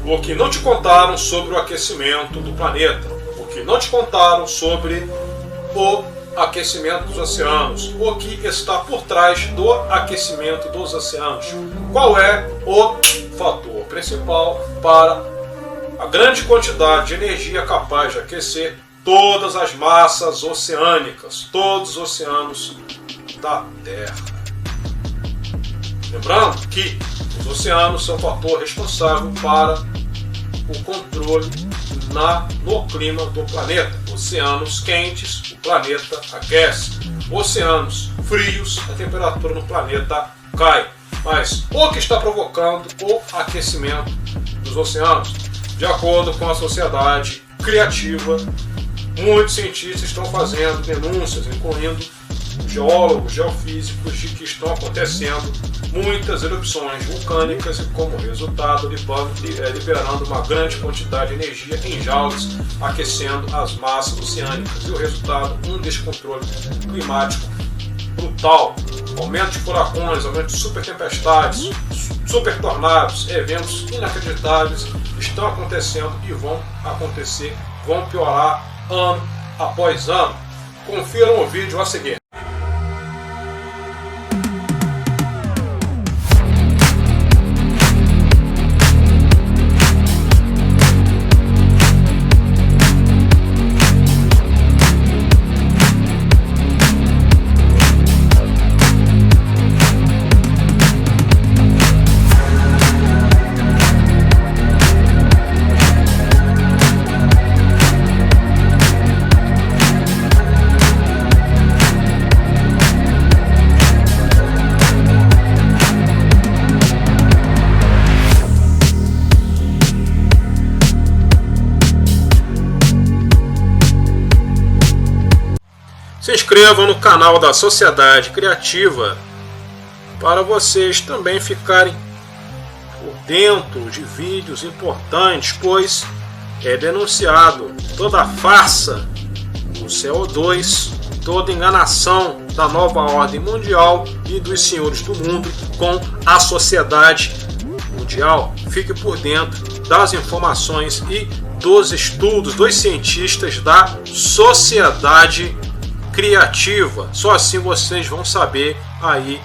O que não te contaram sobre o aquecimento do planeta. O que não te contaram sobre o aquecimento dos oceanos. O que está por trás do aquecimento dos oceanos. Qual é o fator principal para a grande quantidade de energia capaz de aquecer todas as massas oceânicas, todos os oceanos da Terra. Lembrando que os oceanos são o fator responsável para o controle no clima do planeta. Oceanos quentes, o planeta aquece. Oceanos frios, a temperatura no planeta cai. Mas o que está provocando o aquecimento dos oceanos? De acordo com a sociedade criativa, muitos cientistas estão fazendo denúncias, incluindo geólogos, geofísicos, de que estão acontecendo muitas erupções vulcânicas e, como resultado, liberando uma grande quantidade de energia em jaulas, aquecendo as massas oceânicas. E o resultado, um descontrole climático brutal. Aumento de furacões, aumento de super tempestades, super tornados, eventos inacreditáveis estão acontecendo e vão acontecer, vão piorar ano após ano. Confiram o vídeo a seguir. Se inscrevam no canal da Sociedade Criativa para vocês também ficarem por dentro de vídeos importantes, pois é denunciado toda a farsa do CO2, toda enganação da nova ordem mundial e dos senhores do mundo com a sociedade mundial. Fique por dentro das informações e dos estudos dos cientistas da sociedade criativa. Só assim vocês vão saber aí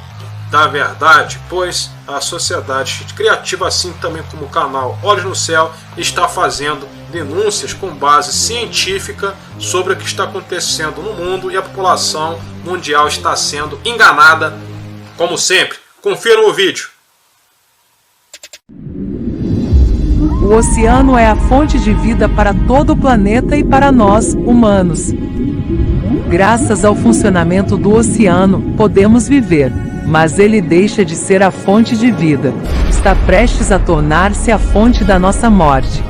da verdade, pois a sociedade criativa, assim também como o canal Olhos no Céu, está fazendo denúncias com base científica sobre o que está acontecendo no mundo e a população mundial está sendo enganada, como sempre. Confiram o vídeo. O oceano é a fonte de vida para todo o planeta e para nós, humanos. Graças ao funcionamento do oceano, podemos viver, mas ele deixa de ser a fonte de vida. Está prestes a tornar-se a fonte da nossa morte.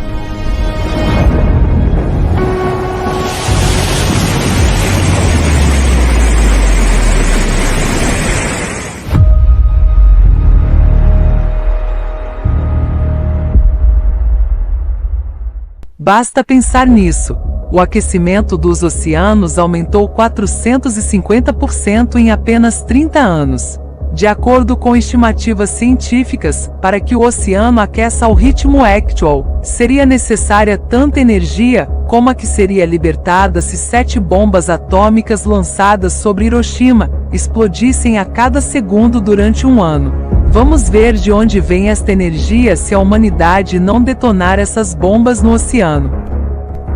Basta pensar nisso. O aquecimento dos oceanos aumentou 450% em apenas 30 anos. De acordo com estimativas científicas, para que o oceano aqueça ao ritmo actual, seria necessária tanta energia como a que seria libertada se 7 bombas atômicas lançadas sobre Hiroshima explodissem a cada segundo durante um ano. Vamos ver de onde vem esta energia se a humanidade não detonar essas bombas no oceano.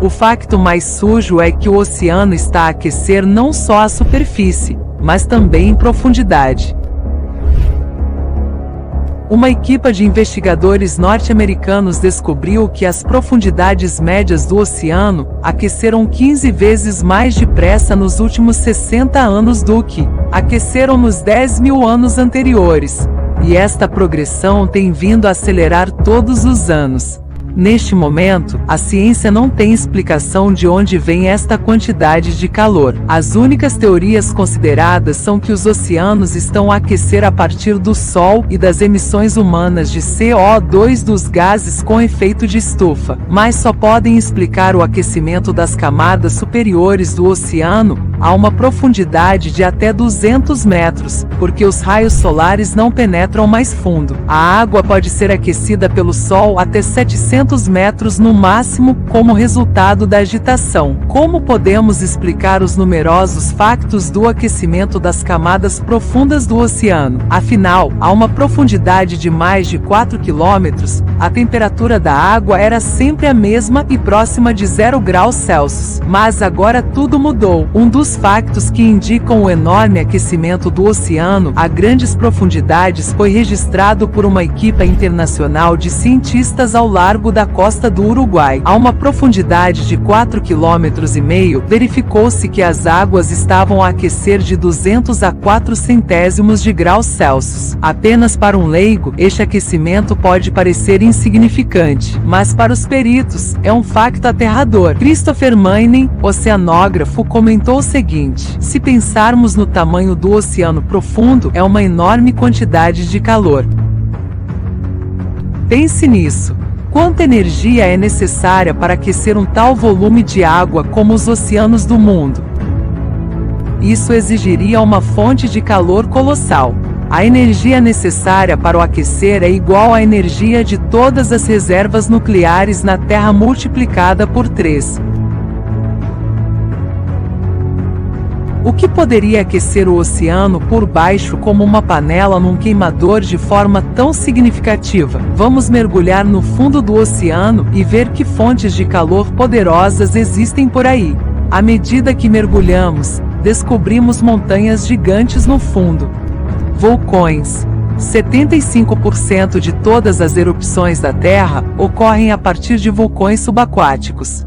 O facto mais sujo é que o oceano está a aquecer não só a superfície, mas também em profundidade. Uma equipe de investigadores norte-americanos descobriu que as profundidades médias do oceano aqueceram 15 vezes mais depressa nos últimos 60 anos do que aqueceram nos 10.000 anos anteriores. E esta progressão tem vindo a acelerar todos os anos. Neste momento, a ciência não tem explicação de onde vem esta quantidade de calor. As únicas teorias consideradas são que os oceanos estão a aquecer a partir do Sol e das emissões humanas de CO2 dos gases com efeito de estufa, mas só podem explicar o aquecimento das camadas superiores do oceano a uma profundidade de até 200 metros, porque os raios solares não penetram mais fundo. A água pode ser aquecida pelo Sol até 700 600 metros no máximo, como resultado da agitação. Como podemos explicar os numerosos factos do aquecimento das camadas profundas do oceano? Afinal, a uma profundidade de mais de 4 quilômetros, a temperatura da água era sempre a mesma e próxima de 0 graus Celsius. Mas agora tudo mudou. Um dos factos que indicam o enorme aquecimento do oceano a grandes profundidades foi registrado por uma equipe internacional de cientistas ao largo da costa do Uruguai. A uma profundidade de 4,5 km, verificou-se que as águas estavam a aquecer de 200 a 4 centésimos de graus Celsius. Apenas para um leigo, este aquecimento pode parecer insignificante, mas para os peritos, é um facto aterrador. Christopher Manning, oceanógrafo, comentou o seguinte: se pensarmos no tamanho do oceano profundo, é uma enorme quantidade de calor. Pense nisso. Quanta energia é necessária para aquecer um tal volume de água como os oceanos do mundo? Isso exigiria uma fonte de calor colossal. A energia necessária para o aquecer é igual à energia de todas as reservas nucleares na Terra multiplicada por 3. O que poderia aquecer o oceano por baixo como uma panela num queimador de forma tão significativa? Vamos mergulhar no fundo do oceano e ver que fontes de calor poderosas existem por aí. À medida que mergulhamos, descobrimos montanhas gigantes no fundo. Vulcões. 75% de todas as erupções da Terra ocorrem a partir de vulcões subaquáticos.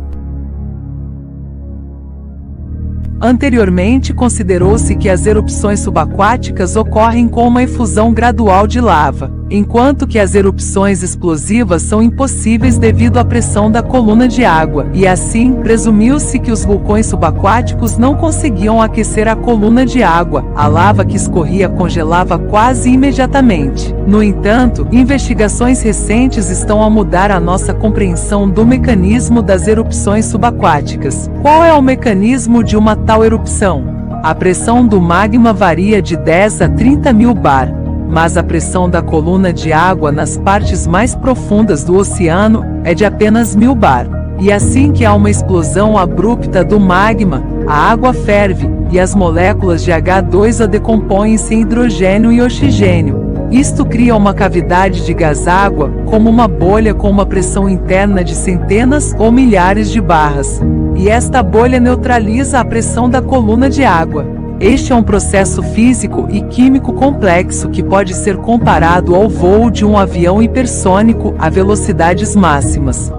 Anteriormente, considerou-se que as erupções subaquáticas ocorrem com uma efusão gradual de lava, enquanto que as erupções explosivas são impossíveis devido à pressão da coluna de água, e assim, presumiu-se que os vulcões subaquáticos não conseguiam aquecer a coluna de água. A lava que escorria congelava quase imediatamente. No entanto, investigações recentes estão a mudar a nossa compreensão do mecanismo das erupções subaquáticas. Qual é o mecanismo de uma tal erupção? A pressão do magma varia de 10 a 30 mil bar, mas a pressão da coluna de água nas partes mais profundas do oceano é de apenas 1000 bar. E assim que há uma explosão abrupta do magma, a água ferve e as moléculas de H2O decompõem-se em hidrogênio e oxigênio. Isto cria uma cavidade de gás-água, como uma bolha com uma pressão interna de centenas ou milhares de barras. E esta bolha neutraliza a pressão da coluna de água. Este é um processo físico e químico complexo que pode ser comparado ao voo de um avião hipersônico a velocidades máximas.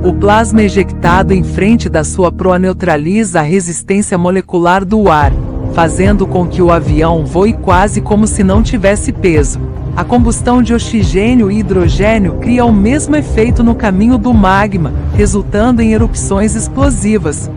O plasma ejetado em frente da sua proa neutraliza a resistência molecular do ar, fazendo com que o avião voe quase como se não tivesse peso. A combustão de oxigênio e hidrogênio cria o mesmo efeito no caminho do magma, resultando em erupções explosivas.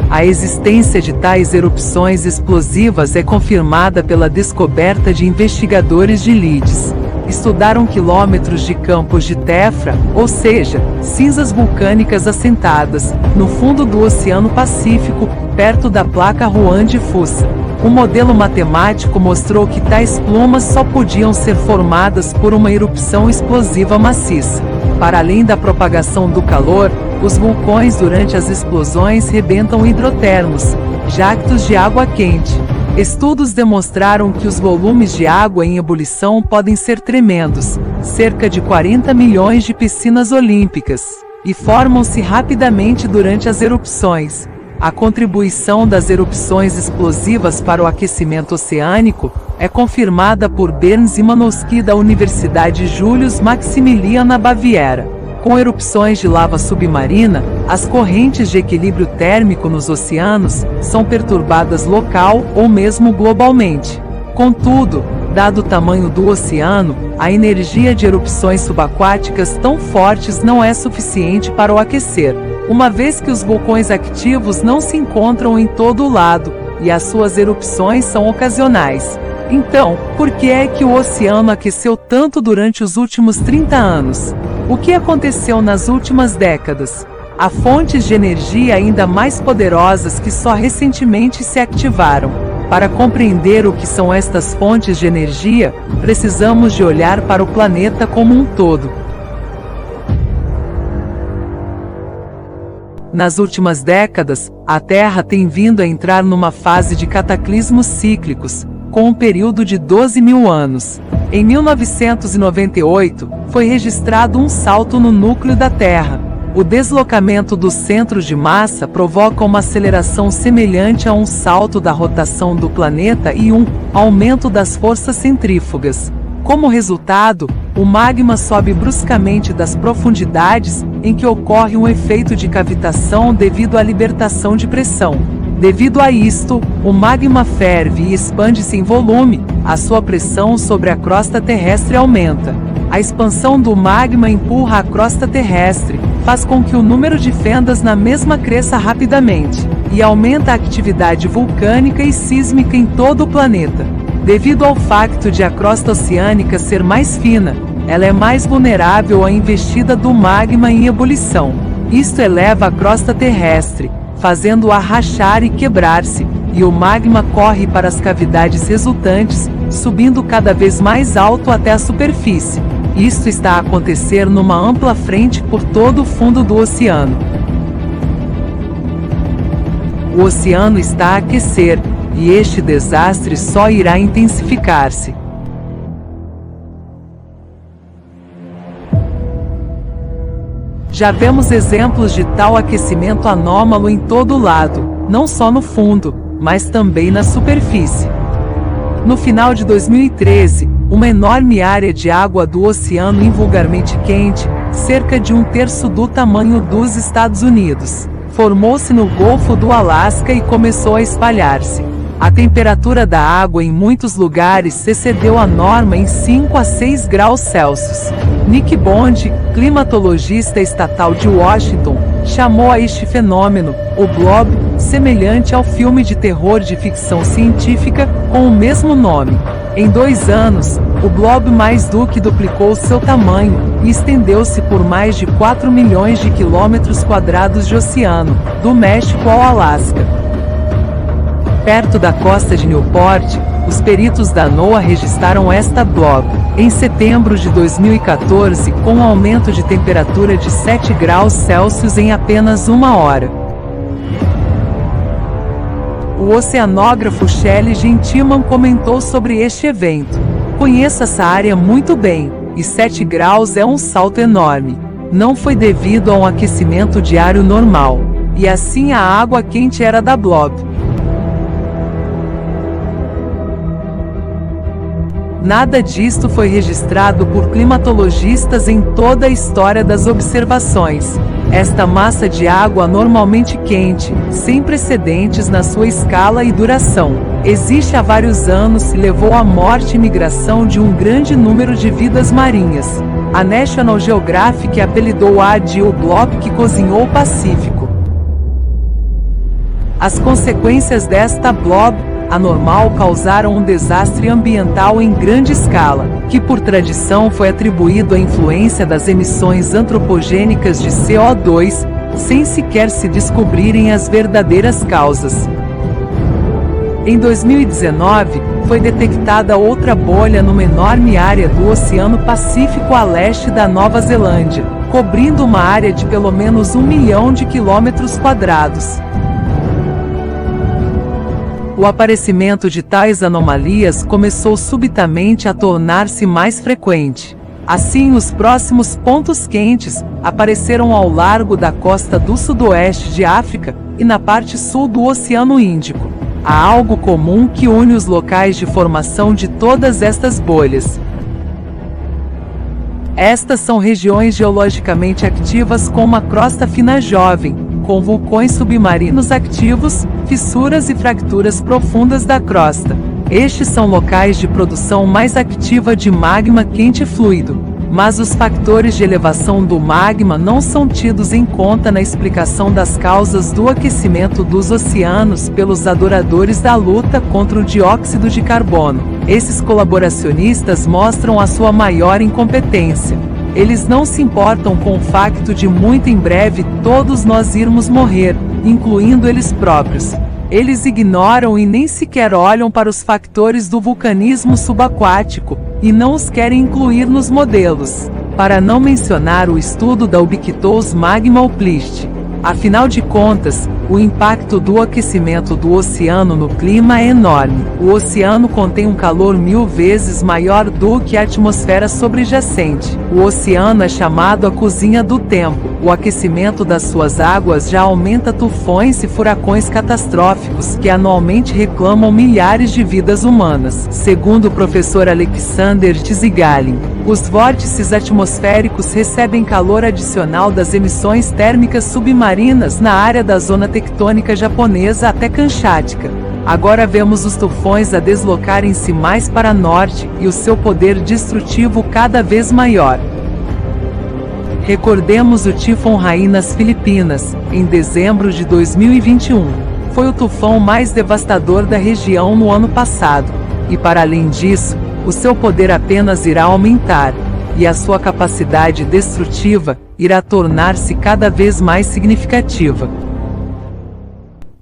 A existência de tais erupções explosivas é confirmada pela descoberta de investigadores de Leeds. Estudaram quilômetros de campos de tefra, ou seja, cinzas vulcânicas assentadas, no fundo do Oceano Pacífico, perto da placa Juan de Fuca. Um modelo matemático mostrou que tais plumas só podiam ser formadas por uma erupção explosiva maciça. Para além da propagação do calor, os vulcões durante as explosões rebentam hidrotermos, jactos de água quente. Estudos demonstraram que os volumes de água em ebulição podem ser tremendos, cerca de 40 milhões de piscinas olímpicas, e formam-se rapidamente durante as erupções. A contribuição das erupções explosivas para o aquecimento oceânico é confirmada por Bernd Szymanowski da Universidade Julius Maximilian na Baviera. Com erupções de lava submarina, as correntes de equilíbrio térmico nos oceanos são perturbadas local ou mesmo globalmente. Contudo, dado o tamanho do oceano, a energia de erupções subaquáticas tão fortes não é suficiente para o aquecer, uma vez que os vulcões ativos não se encontram em todo o lado, e as suas erupções são ocasionais. Então, por que é que o oceano aqueceu tanto durante os últimos 30 anos? O que aconteceu nas últimas décadas? Há fontes de energia ainda mais poderosas que só recentemente se ativaram. Para compreender o que são estas fontes de energia, precisamos de olhar para o planeta como um todo. Nas últimas décadas, a Terra tem vindo a entrar numa fase de cataclismos cíclicos, com um período de 12 mil anos. Em 1998, foi registrado um salto no núcleo da Terra. O deslocamento dos centros de massa provoca uma aceleração semelhante a um salto da rotação do planeta e um aumento das forças centrífugas. Como resultado, o magma sobe bruscamente das profundidades em que ocorre um efeito de cavitação devido à libertação de pressão. Devido a isto, o magma ferve e expande-se em volume, a sua pressão sobre a crosta terrestre aumenta. A expansão do magma empurra a crosta terrestre, faz com que o número de fendas na mesma cresça rapidamente, e aumenta a atividade vulcânica e sísmica em todo o planeta. Devido ao facto de a crosta oceânica ser mais fina, ela é mais vulnerável à investida do magma em ebulição. Isto eleva a crosta terrestre, fazendo-a rachar e quebrar-se, e o magma corre para as cavidades resultantes, subindo cada vez mais alto até a superfície. Isto está a acontecer numa ampla frente por todo o fundo do oceano. O oceano está a aquecer, e este desastre só irá intensificar-se. Já vemos exemplos de tal aquecimento anômalo em todo lado, não só no fundo, mas também na superfície. No final de 2013, uma enorme área de água do oceano invulgarmente quente, cerca de 1/3 do tamanho dos Estados Unidos, formou-se no Golfo do Alasca e começou a espalhar-se. A temperatura da água em muitos lugares excedeu a norma em 5 a 6 graus Celsius. Nick Bond, climatologista estatal de Washington, chamou a este fenômeno, o blob, semelhante ao filme de terror de ficção científica, com o mesmo nome. Em 2 anos, o blob mais do que duplicou seu tamanho, e estendeu-se por mais de 4 milhões de quilômetros quadrados de oceano, do México ao Alasca. Perto da costa de Newport, os peritos da NOAA registraram esta blob, em setembro de 2014, com um aumento de temperatura de 7 graus Celsius em apenas 1 hora. O oceanógrafo Shelley Gentiman comentou sobre este evento. Conheço essa área muito bem, e 7 graus é um salto enorme. Não foi devido a um aquecimento diário normal, e assim a água quente era da blob. Nada disto foi registrado por climatologistas em toda a história das observações. Esta massa de água anormalmente quente, sem precedentes na sua escala e duração, existe há vários anos e levou à morte e migração de um grande número de vidas marinhas. A National Geographic apelidou-a de o blob que cozinhou o Pacífico. As consequências desta blob anormal causaram um desastre ambiental em grande escala, que por tradição foi atribuído à influência das emissões antropogênicas de CO2, sem sequer se descobrirem as verdadeiras causas. Em 2019, foi detectada outra bolha numa enorme área do Oceano Pacífico a leste da Nova Zelândia, cobrindo uma área de pelo menos 1 milhão de quilômetros quadrados. O aparecimento de tais anomalias começou subitamente a tornar-se mais frequente. Assim, os próximos pontos quentes apareceram ao largo da costa do sudoeste de África e na parte sul do Oceano Índico. Há algo comum que une os locais de formação de todas estas bolhas. Estas são regiões geologicamente ativas com uma crosta fina jovem, com vulcões submarinos ativos, fissuras e fraturas profundas da crosta. Estes são locais de produção mais ativa de magma quente fluido, mas os fatores de elevação do magma não são tidos em conta na explicação das causas do aquecimento dos oceanos pelos adoradores da luta contra o dióxido de carbono. Esses colaboracionistas mostram a sua maior incompetência. Eles não se importam com o facto de muito em breve todos nós irmos morrer, incluindo eles próprios. Eles ignoram e nem sequer olham para os factores do vulcanismo subaquático, e não os querem incluir nos modelos. Para não mencionar o estudo da Ubiquitous Magma Uplift. Afinal de contas, o impacto do aquecimento do oceano no clima é enorme. O oceano contém um calor 1000 vezes maior do que a atmosfera sobrejacente. O oceano é chamado a cozinha do tempo. O aquecimento das suas águas já aumenta tufões e furacões catastróficos que anualmente reclamam milhares de vidas humanas. Segundo o professor Alexander Tsigalin, os vórtices atmosféricos recebem calor adicional das emissões térmicas submarinas na área da zona tectônica japonesa até Kamchatka. Agora vemos os tufões a deslocarem-se mais para norte e o seu poder destrutivo cada vez maior. Recordemos o Tifão Haiyan nas Filipinas, em dezembro de 2021. Foi o tufão mais devastador da região no ano passado, e para além disso, o seu poder apenas irá aumentar, e a sua capacidade destrutiva irá tornar-se cada vez mais significativa.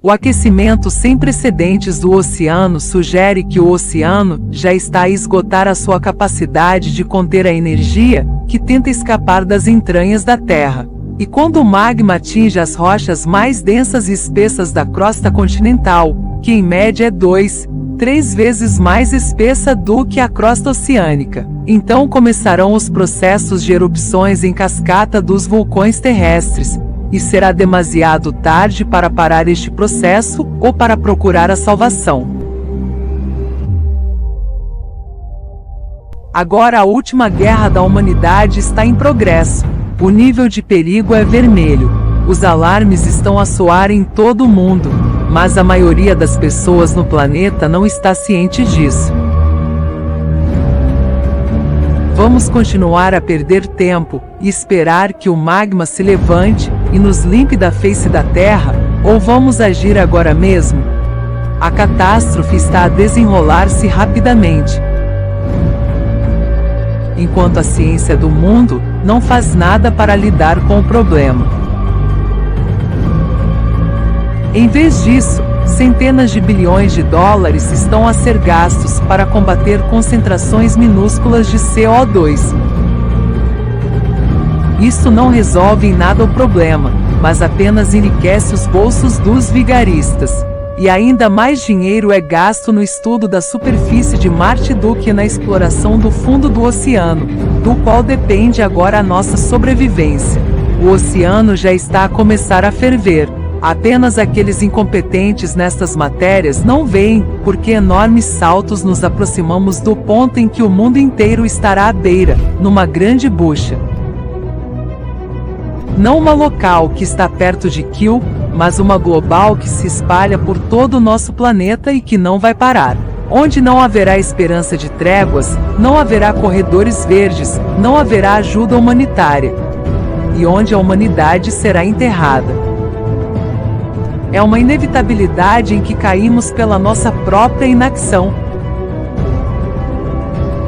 O aquecimento sem precedentes do oceano sugere que o oceano já está a esgotar a sua capacidade de conter a energia que tenta escapar das entranhas da Terra. E quando o magma atinge as rochas mais densas e espessas da crosta continental, que em média é 2-3 vezes mais espessa do que a crosta oceânica, então começarão os processos de erupções em cascata dos vulcões terrestres, e será demasiado tarde para parar este processo ou para procurar a salvação. Agora a última guerra da humanidade está em progresso. O nível de perigo é vermelho. Os alarmes estão a soar em todo o mundo, mas a maioria das pessoas no planeta não está ciente disso. Vamos continuar a perder tempo e esperar que o magma se levante e nos limpe da face da Terra, ou vamos agir agora mesmo? A catástrofe está a desenrolar-se rapidamente. Enquanto a ciência do mundo não faz nada para lidar com o problema. Em vez disso, centenas de bilhões de dólares estão a ser gastos para combater concentrações minúsculas de CO2. Isso não resolve em nada o problema, mas apenas enriquece os bolsos dos vigaristas. E ainda mais dinheiro é gasto no estudo da superfície de Marte do que na exploração do fundo do oceano, do qual depende agora a nossa sobrevivência. O oceano já está a começar a ferver. Apenas aqueles incompetentes nestas matérias não veem por que enormes saltos nos aproximamos do ponto em que o mundo inteiro estará à beira, numa grande bucha. Não uma local que está perto de Kiel, mas uma global que se espalha por todo o nosso planeta e que não vai parar. Onde não haverá esperança de tréguas, não haverá corredores verdes, não haverá ajuda humanitária. E onde a humanidade será enterrada. É uma inevitabilidade em que caímos pela nossa própria inacção.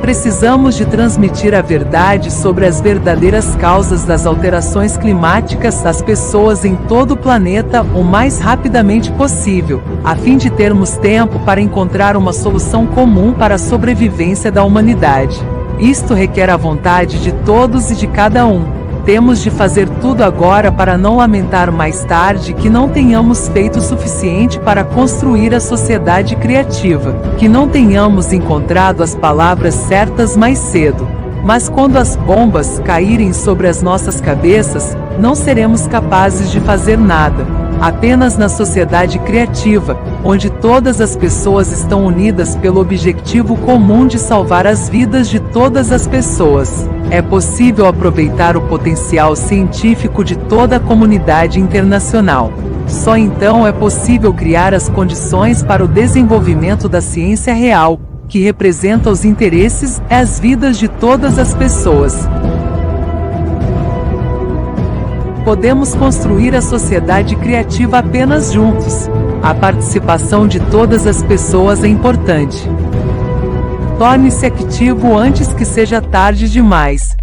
Precisamos de transmitir a verdade sobre as verdadeiras causas das alterações climáticas às pessoas em todo o planeta o mais rapidamente possível, a fim de termos tempo para encontrar uma solução comum para a sobrevivência da humanidade. Isto requer a vontade de todos e de cada um. Temos de fazer tudo agora para não lamentar mais tarde que não tenhamos feito o suficiente para construir a sociedade criativa, que não tenhamos encontrado as palavras certas mais cedo. Mas quando as bombas caírem sobre as nossas cabeças, não seremos capazes de fazer nada. Apenas na sociedade criativa, onde todas as pessoas estão unidas pelo objetivo comum de salvar as vidas de todas as pessoas, é possível aproveitar o potencial científico de toda a comunidade internacional. Só então é possível criar as condições para o desenvolvimento da ciência real, que representa os interesses e as vidas de todas as pessoas. Podemos construir a sociedade criativa apenas juntos. A participação de todas as pessoas é importante. Torne-se ativo antes que seja tarde demais.